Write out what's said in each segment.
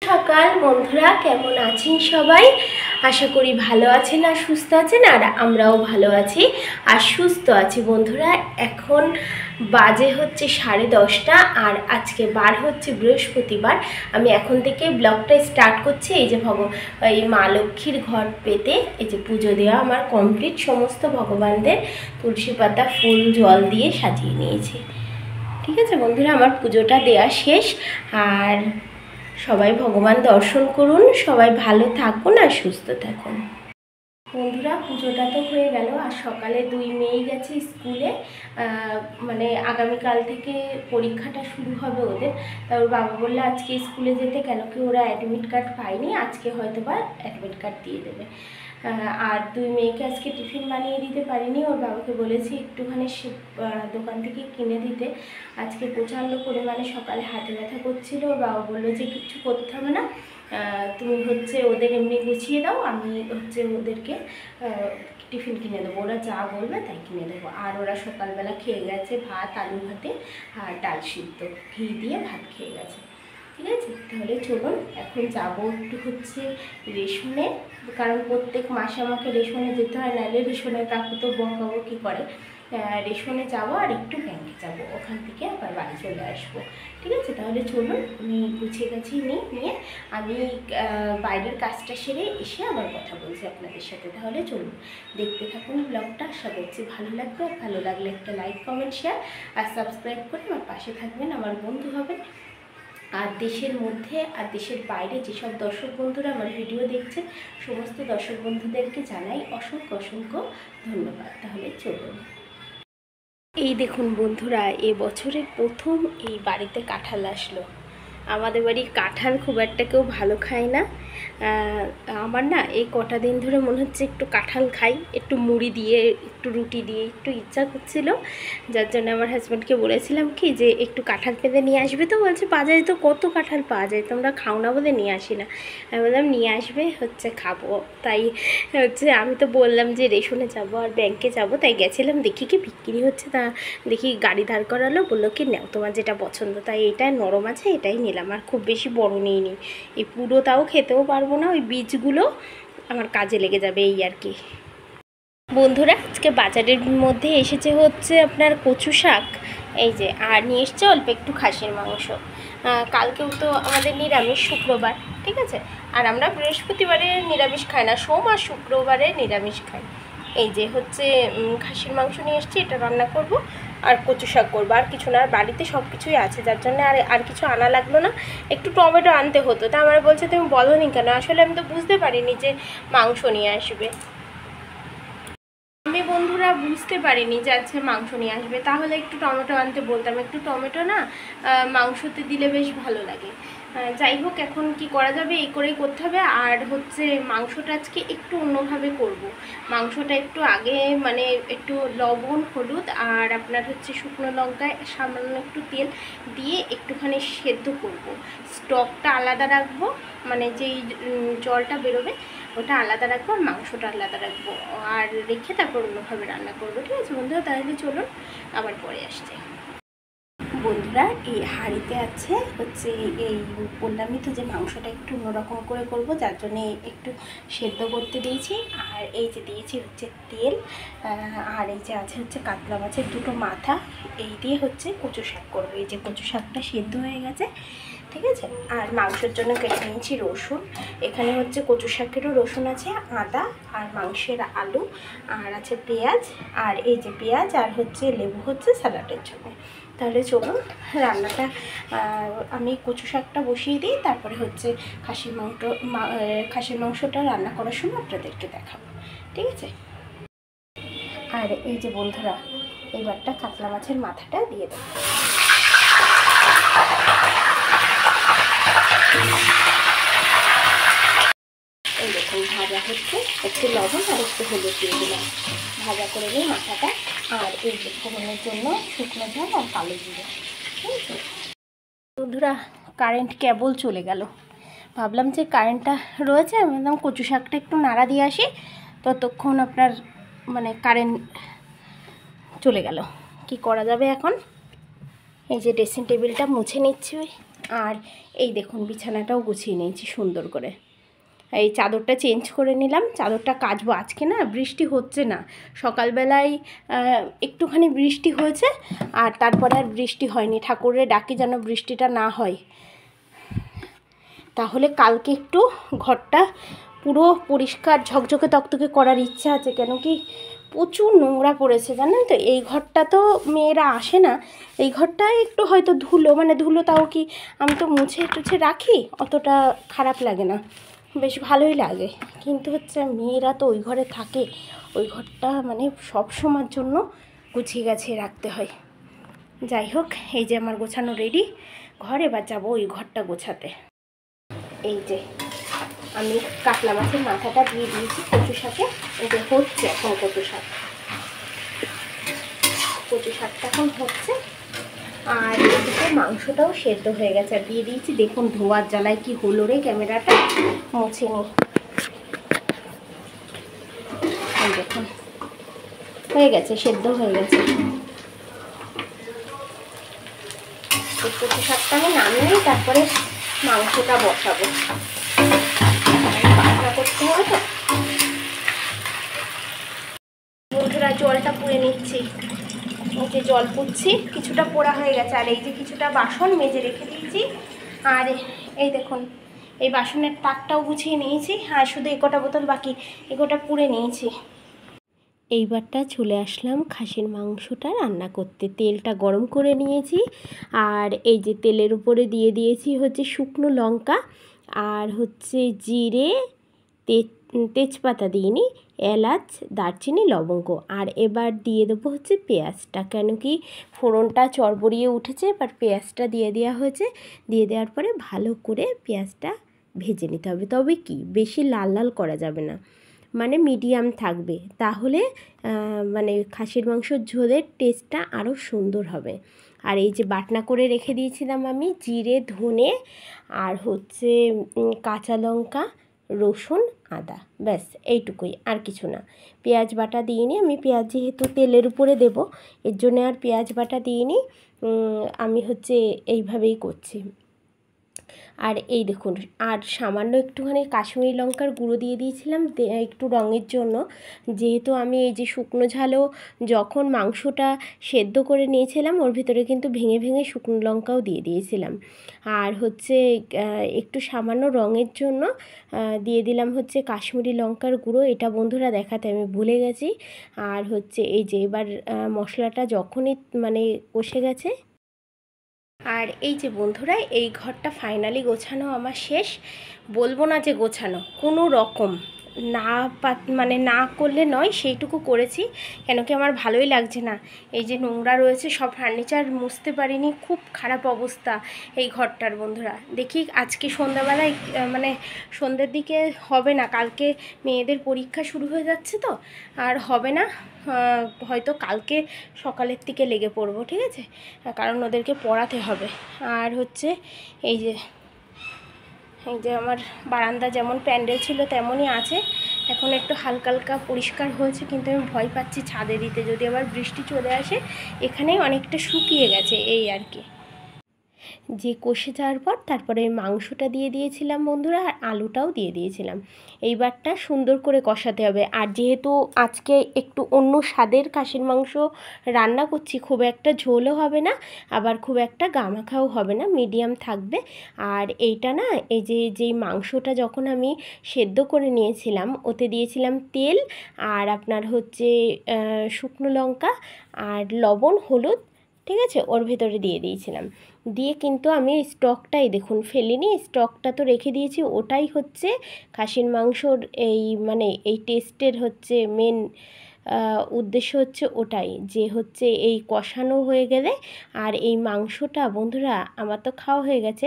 সকাল বন্ধুরা, কেমন আছেন সবাই? আশা করি ভালো আছেন আর সুস্থ আছেন। আর আমরাও ভালো আছি আর সুস্থ আছি বন্ধুরা। এখন বাজে হচ্ছে 10:30 আর আজকে বার হচ্ছে বৃহস্পতিবার। আমি এখন থেকে ব্লগটা স্টার্ট করছি। এই যে এই মা লক্ষ্মীর ঘট পেতে এই যে পুজো দেওয়া আমার কমপ্লিট। সমস্ত ভগবানদের তুলসী পাতা ফুল জল দিয়ে সাজিয়ে নিয়েছি। ঠিক আছে বন্ধুরা, আমার পুজোটা দেওয়া শেষ। আর সবাই ভগবান দর্শন করুন, সবাই ভালো থাকুন আর সুস্থ থাকুন। বন্ধুরা, পুজোটা তো হয়ে গেল আর সকালে 2 মেয়ে গেছে স্কুলে। মানে আগামীকাল থেকে পরীক্ষাটা শুরু হবে ওদের। তা ওর বাবা বললো আজকে স্কুলে যেতে, কেন কি ওরা অ্যাডমিট কার্ড পায়নি, আজকে হয়তো বা অ্যাডমিট কার্ড দিয়ে দেবে। আর 2 মেয়েকে আজকে টিফিন বানিয়ে দিতে পারিনি। ওর বাবাকে বলেছি একটুখানি দোকান থেকে কিনে দিতে। আজকে প্রচণ্ড পরিমাণে সকালে হাতে ব্যথা করছিল। ওর বাবা বললো যে কিচ্ছু করতে হবে না, তুমি হচ্ছে ওদের এমনি গুছিয়ে দাও, আমি হচ্ছে ওদেরকে টিফিন কিনে দেবো, ওরা যা বলবে তাই কিনে দেবো। আর ওরা সকালবেলা খেয়ে গেছে ভাত, আলু ভাতে আর ডাল সিদ্ধ, ঘি দিয়ে ভাত খেয়ে গেছে। ঠিক আছে, তাহলে চলুন এখন যাবো একটু হচ্ছে রেশনে, কারণ প্রত্যেক মাসে আমাকে রেশনে যেতে হয়, নাহলে রেশনের কাকু তো বকাবকি করে। রেশনে যাবো আর একটু ব্যাংকে যাবো, ওখান থেকে আবার বাড়ি চলে আসবো। ঠিক আছে, তাহলে চলুন আমি গুছিয়ে গাছি নিয়ে আমি বাইরের কাজটা সেরে এসে আবার কথা বলছি আপনাদের সাথে। তাহলে চলুন দেখতে থাকুন ব্লগটা। আশা করছি ভালো লাগবে। আর ভালো লাগলে একটা লাইক, কমেন্ট, শেয়ার আর সাবস্ক্রাইব করে আমার পাশে থাকবেন, আমার বন্ধু হবেন। আর দেশের মধ্যে আর দেশের বাইরে যেসব দর্শক বন্ধুরা আমার ভিডিও দেখছেন, সমস্ত দর্শক বন্ধুদেরকে জানাই অসংখ্য অসংখ্য ধন্যবাদ। তাহলে চলুন। এই দেখুন বন্ধুরা, এবছরের প্রথম এই বাড়িতে কাঁঠাল আসলো। আমাদের বাড়ির কাঁঠাল খুব একটা কেউ ভালো খায় না। আমার না এই কটা দিন ধরে মনে হচ্ছে একটু কাঁঠাল খাই, একটু মুড়ি দিয়ে, একটু রুটি দিয়ে একটু ইচ্ছা করছিল। যার জন্য আমার হাজব্যান্ডকে বলেছিলাম কি যে একটু কাঁঠাল পেঁদে নিয়ে আসবে। তো বলছে বাজারে তো কত কাঁঠাল পাওয়া যায়, তোমরা খাও না বলে নিয়ে আসি না। আমি বললাম নিয়ে আসবে, হচ্ছে খাবো। তাই হচ্ছে আমি তো বললাম যে রেশনে যাব আর ব্যাংকে যাব, তাই গেছিলাম। দেখি কি বিক্রি হচ্ছে, তা দেখি গাড়ি দাঁড় করালো, বললো কি নাও তোমার যেটা পছন্দ। তাই এটা নরম আছে, এটাই নিলাম। আর খুব বেশি বড় নিইনি, এই পুরোটাও খেতেও পারবো না, ওই বীজগুলো আমার কাজে লেগে যাবে এই আর কি। বন্ধুরা, আজকে বাজারের মধ্যে এসেছে হচ্ছে আপনার কচু শাক, এই যে, আর নিয়ে এসছে অল্প একটু খাসির মাংস। কালকেও তো আমাদের নিরামিষ, শুক্রবার। ঠিক আছে, আর আমরা বৃহস্পতিবারে নিরামিষ খাই না, সোম আর শুক্রবারে নিরামিষ খাই। এই যে হচ্ছে খাসির মাংস নিয়ে এসছি, এটা রান্না করব আর কচু শাক করবো, আর কিছু না। আর বাড়িতে সব কিছুই আছে, যার জন্য আর কিছু আনা লাগলো না। একটু টমেটো আনতে হতো, তা আমার বলছে তুমি বলোনি কেন। আসলে আমি তো বুঝতে পারিনি যে মাংস নিয়ে আসবে। আমি বন্ধুরা বুঝতে পারিনি যে আচ্ছা মাংস নিয়ে আসবে, তাহলে একটু টমেটো আনতে বলতাম। একটু টমেটো না মাংসতে দিলে বেশ ভালো লাগে। যাই হোক, এখন কি করা যাবে, এই করেই করতে হবে। আর হচ্ছে মাংসটা আজকে একটু অন্যভাবে করব। মাংসটা একটু আগে মানে একটু লবণ, হলুদ আর আপনার হচ্ছে শুকনো লঙ্কায় সামান্য একটু তেল দিয়ে একটুখানি সেদ্ধ করব। স্টকটা আলাদা রাখবো, মানে যেই জলটা বেরোবে ওটা আলাদা রাখবো, আর মাংসটা আলাদা রাখবো, আর রেখে তারপর অন্যভাবে রান্না করবো। ঠিক আছে বন্ধুরা, তাহলে চলুন আবার পরে আসছে। বন্ধুরা, এই হাঁড়িতে আছে হচ্ছে এই বললামই তো যে মাংসটা একটু অন্যরকম করে করব, যার জন্যে একটু সেদ্ধ করতে দিয়েছি। আর এই যে দিয়েছি হচ্ছে তেল, আর এই যে আছে হচ্ছে কাতলা মাছের 2টো মাথা, এই দিয়ে হচ্ছে কচু শাক করবো। এই যে কচু শাকটা সেদ্ধ হয়ে গেছে। ঠিক আছে, আর মাংসের জন্য কেটে নিয়েছি রসুন। এখানে হচ্ছে কচু শাকেরও রসুন আছে, আদা আর মাংসের আলু, আর আছে পেঁয়াজ, আর এই যে পেঁয়াজ আর হচ্ছে লেবু হচ্ছে স্যালাডের জন্য। তাহলে চলুন রান্নাটা আমি কচু শাকটা বসিয়ে দিই, তারপরে হচ্ছে খাসির মাংসটা রান্না করার সময় আপনাদেরকে দেখাবো। ঠিক আছে, আর এই যে বন্ধুরা, এইবারটা কাতলা মাছের মাথাটা দিয়ে দেবো। এই দেখুন ভাজা হচ্ছে, একটু লবণ আর একটু হলুদ দিয়ে দিলাম, ভাজা করে নিই মাথাটা। আর এই যে ফোড়নের জন্য শুকনো ঝাল আর কালো জিরে। ঠিক আছে বন্ধুরা, কারেন্ট কেবল চলে গেল। ভাবলাম যে কারেন্টটা রয়েছে, আমি ভাবলাম কচু শাকটা একটু নাড়া দিয়ে আসি, ততক্ষণ আপনার মানে কারেন্ট চলে গেল। কি করা যাবে এখন? এই যে ড্রেসিং টেবিলটা মুছে নিচ্ছি আর এই দেখুন বিছানাটাও গুছিয়ে নিয়েছি সুন্দর করে। এই চাদরটা চেঞ্জ করে নিলাম, চাদরটা কাচবো। আজকে না বৃষ্টি হচ্ছে না, সকালবেলায় একটুখানি বৃষ্টি হয়েছে আর তারপরে আর বৃষ্টি হয়নি। ঠাকুরের ডাকি যেন বৃষ্টিটা না হয়, তাহলে কালকে একটু ঘরটা পুরো পরিষ্কার ঝকঝকে তকতকে করার ইচ্ছা আছে। কেন কি প্রচুর নোংরা পড়েছে জানেন তো। এই ঘরটা তো মেয়েরা আসে না, এই ঘরটা একটু হয়তো ধুলো, মানে ধুলো তাও কি আমি তো মুছে টুছে রাখি, অতটা খারাপ লাগে না, বেশ ভালোই লাগে। কিন্তু হচ্ছে মেয়েরা তো ওই ঘরে থাকে, ওই ঘরটা মানে সব সময়ের জন্য গুছিয়ে গাছিয়ে রাখতে হয়। যাই হোক, এই যে আমার গোছানো রেডি ঘর, এবার যাবো ওই ঘরটা গোছাতে। এই যে আমি কাতলা মাছের মাথাটা দিয়ে দিয়েছি কচু শাকে। এই যে হচ্ছে এখন কচু শাকটা এখন হচ্ছে। আর এদিকে মাংসটাও সেদ্ধ হয়ে গেছে আর দিয়ে দিয়েছি। দেখুন ধোয়ার জ্বালায় কি হলো রে, ক্যামেরাটা মুছে নি। দেখুন হয়ে গেছে, সেদ্ধ হয়ে গেছে। কচু শাকটা আমি নামিয়ে তারপরে মাংসটা বসাবো, পাতলা করতে হবে তো। বন্ধুরা জলটা পুড়ে নিচ্ছি, এই যে জল পুড়ছি, কিছুটা পোড়া হয়ে গেছে। আর এই যে কিছুটা বাসন মেজে রেখে দিয়েছি। আর এই দেখুন এই বাসনের তাকটাও গুছিয়ে নিয়েছি। আর শুধু একটা বোতল বাকি, একটা পুড়ে নিয়েছি। এইবারটা চলে আসলাম খাসির মাংসটা রান্না করতে। তেলটা গরম করে নিয়েছি আর এই যে তেলের উপরে দিয়ে দিয়েছি হচ্ছে শুকনো লঙ্কা আর হচ্ছে জিরে, তেজপাতা দিইনি, এলাচ, দারচিনি, লবঙ্গ। আর এবার দিয়ে দেবো হচ্ছে পেঁয়াজটা, কেন কি ফোড়নটা চড়বড়িয়ে উঠেছে, এবার পেঁয়াজটা দিয়ে দেওয়া হয়েছে। দিয়ে দেওয়ার পরে ভালো করে পেঁয়াজটা ভেজে নিতে হবে, তবে কি বেশি লাল লাল করা যাবে না, মানে মিডিয়াম থাকবে, তাহলে মানে খাসির মাংসর ঝোলের টেস্টটা আরও সুন্দর হবে। আর এই যে বাটনা করে রেখে দিয়েছিলাম আমি জিরে, ধনে আর হচ্ছে কাঁচা লঙ্কা, রসুন, আদা, ব্যাস এইটুকুই, আর কিছু না। পেঁয়াজ বাটা দিইনি আমি, পেঁয়াজ যেহেতু তেলের উপরে দেব এর জন্য আর পেঁয়াজ বাটা দিইনি। আমি হচ্ছে এইভাবেই করছি। আর এই দেখুন, আর সামান্য একটুখানি কাশ্মীরি লঙ্কার গুঁড়ো দিয়ে দিয়েছিলাম একটু রঙের জন্য। যেহেতু আমি এই যে শুকনো ঝালও যখন মাংসটা সেদ্ধ করে নিয়েছিলাম ওর ভিতরে কিন্তু ভেঙে ভেঙে শুকনো লঙ্কাও দিয়ে দিয়েছিলাম। আর হচ্ছে একটু সামান্য রঙের জন্য দিয়ে দিলাম হচ্ছে কাশ্মীরি লঙ্কার গুঁড়ো। এটা বন্ধুরা দেখাতে আমি ভুলে গেছি। আর হচ্ছে এই যে এবার মশলাটা যখনই মানে কষে গেছে। আর এই যে বন্ধুরা এই ঘরটা ফাইনালি গোছানো আমার শেষ। বলবো না যে গোছানো, কোনো রকম না মানে না করলে নয়, সেইটুকু করেছি। কেন কি আমার ভালোই লাগছে না, এই যে নোংরা রয়েছে, সব ফার্নিচার মুছতে পারিনি, খুব খারাপ অবস্থা এই ঘরটার। বন্ধুরা দেখি আজকে সন্ধ্যাবেলায় মানে সন্ধ্যের দিকে হবে না, কালকে মেয়েদের পরীক্ষা শুরু হয়ে যাচ্ছে তো আর হবে না, হয়তো কালকে সকালের দিকে লেগে পড়বো, ঠিক আছে, কারণ ওদেরকে পড়াতে হবে। আর হচ্ছে এই যে আমার বারান্দা যেমন প্যান্ডেল ছিল তেমনই আছে, এখন একটু হালকা হালকা পরিষ্কার হয়েছে, কিন্তু আমি ভয় পাচ্ছি ছাদে দিতে, যদি আবার বৃষ্টি চলে আসে। এখানেই অনেকটা শুকিয়ে গেছে এই আর কি। যে কষে যাওয়ার পর তারপরে মাংসটা দিয়ে দিয়েছিলাম বন্ধুরা, আর আলুটাও দিয়ে দিয়েছিলাম। এইবারটা সুন্দর করে কষাতে হবে। আর যেহেতু আজকে একটু অন্য স্বাদের খাসির মাংস রান্না করছি, খুব একটা ঝোলও হবে না আবার খুব একটা গামাখাও হবে না, মিডিয়াম থাকবে। আর এইটা না, এই যে যেই মাংসটা যখন আমি সেদ্ধ করে নিয়েছিলাম ওতে দিয়েছিলাম তেল আর আপনার হচ্ছে শুকনো লঙ্কা আর লবণ, হলুদ, ঠিক আছে, ওর ভেতরে দিয়ে দিয়েছিলাম। দিয়ে কিন্তু আমি স্টকটাই দেখুন ফেলিনি, স্টকটা তো রেখে দিয়েছি। ওটাই হচ্ছে খাসির মাংসর এই মানে এই টেস্টের হচ্ছে মেন উদ্দেশ্য হচ্ছে ওটাই, যে হচ্ছে এই কষানো হয়ে গেলে আর এই মাংসটা বন্ধুরা আমার তো খাওয়া হয়ে গেছে,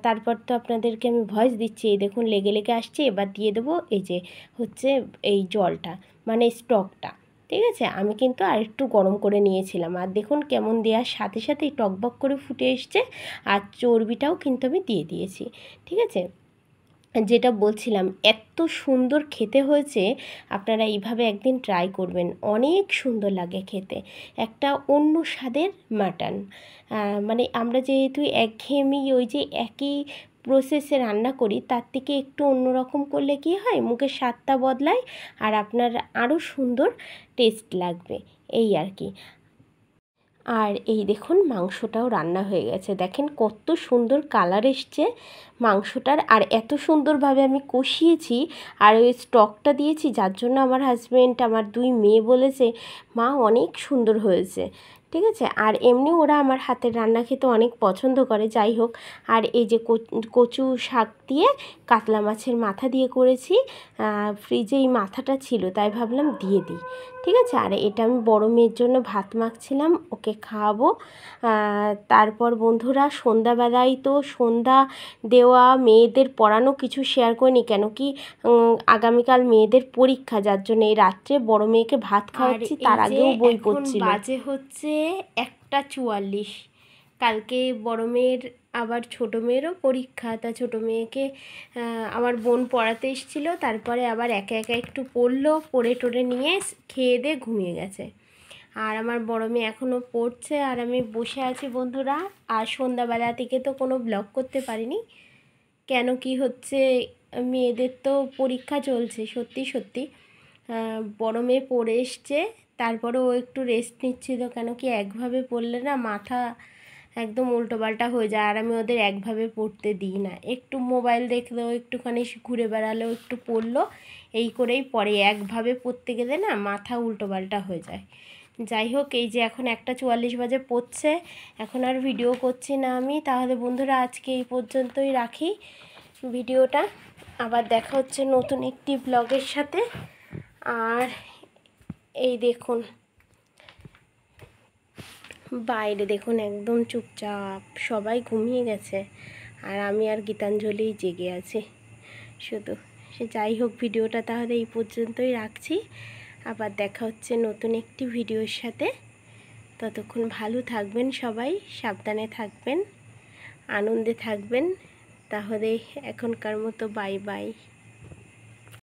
তারপর তো আপনাদেরকে আমি ভয়েস দিচ্ছি। এই দেখুন লেগে লেগে আসছে। এবার দিয়ে দেবো এই যে হচ্ছে এই জলটা, মানে স্টকটা, ঠিক আছে। আমি কিন্তু আরেকটু গরম করে নিয়েছিলাম। আর দেখুন কেমন দেওয়ার সাথে সাথেই টকবক করে ফুটে এসছে। আর চর্বিটাও কিন্তু আমি দিয়ে দিয়েছি, ঠিক আছে। যেটা বলছিলাম, এত সুন্দর খেতে হয়েছে। আপনারা এইভাবে একদিন ট্রাই করবেন, অনেক সুন্দর লাগে খেতে, একটা অন্য স্বাদের মাটন। মানে আমরা যেহেতু একঘেয়েমি ওই যে একই প্রসেসে রান্না করি, তার থেকে একটু অন্যরকম করলে কি হয়, মুখের স্বাদটা বদলায় আর আপনার আরও সুন্দর টেস্ট লাগবে, এই আর কি। আর এই দেখুন মাংসটাও রান্না হয়ে গেছে, দেখেন কত সুন্দর কালার এসছে মাংসটার। আর এত সুন্দরভাবে আমি কষিয়েছি আর ওই স্টকটা দিয়েছি, যার জন্য আমার হাজব্যান্ড, আমার 2 মেয়ে বলেছে মা অনেক সুন্দর হয়েছে। ঠিক আছে, আর এমনি ওরা আমার হাতের রান্না খেতে অনেক পছন্দ করে। যাই হোক, আর এই যে কচু শাক দিয়ে কাতলা মাছের মাথা দিয়ে করেছি, ফ্রিজে এই মাথাটা ছিল তাই ভাবলাম দিয়ে দিই। ঠিক আছে, আর এটা আমি বড় মেয়ের জন্য ভাত মাখছিলাম, ওকে খাওয়াবো। তারপর বন্ধুরা সন্ধ্যাবেলায় তো সন্ধ্যা দেওয়া, মেয়েদের পড়ানো কিছু শেয়ার করিনি, কেন কি আগামীকাল মেয়েদের পরীক্ষা, যার জন্য এই রাত্রে বড় মেয়েকে ভাত খাওয়াচ্ছি, তার আগেও বই পড়ছিল। বাজে হচ্ছে 1:44। কালকে বড় মেয়ের আবার ছোটো মেয়েরও পরীক্ষা, তা ছোটো মেয়েকে আমার বোন পড়াতে এসেছিলো, তারপরে আবার একা একা একটু পড়লো, পড়ে টোড়ে নিয়ে খেয়ে দিয়ে ঘুমিয়ে গেছে। আর আমার বড় মেয়ে এখনও পড়ছে আর আমি বসে আছি বন্ধুরা। আর সন্ধ্যাবেলা থেকে তো কোনো ব্লগ করতে পারিনি, কেন কি হচ্ছে, মেয়েদের তো পরীক্ষা চলছে। সত্যি সত্যি বড় মেয়ে পড়ে এসছে, তারপরে ও একটু রেস্ট নিচ্ছিল, কেন কি একভাবে পড়লে না মাথা একদম উল্টোপাল্টা হয়ে যায়, আর আমি ওদের একভাবে পড়তে দিই না। একটু মোবাইল দেখলেও, একটুখানি ঘুরে বেড়ালেও একটু পড়লো, এই করেই পড়ে। একভাবে পড়তে গেলে না মাথা উল্টোপাল্টা হয়ে যায়। যাই হোক, এই যে এখন 1:44 বাজে, পড়ছে, এখন আর ভিডিও করছি না আমি। তাহলে বন্ধুরা আজকে এই পর্যন্তই রাখি ভিডিওটা, আবার দেখা হচ্ছে নতুন একটি ব্লগের সাথে। আর এই দেখুন বাইরে দেখুন একদম চুপচাপ, সবাই ঘুমিয়ে গেছে আর আমি আর গীতাঞ্জলিই জেগে আছি শুধু। সে যাই হোক, ভিডিওটা তাহলে এই পর্যন্তই রাখছি, আবার দেখা হচ্ছে নতুন একটি ভিডিওর সাথে। ততক্ষণ ভালো থাকবেন সবাই, সাবধানে থাকবেন, আনন্দে থাকবেন। তাহলে এখনকার মতো বাই বাই।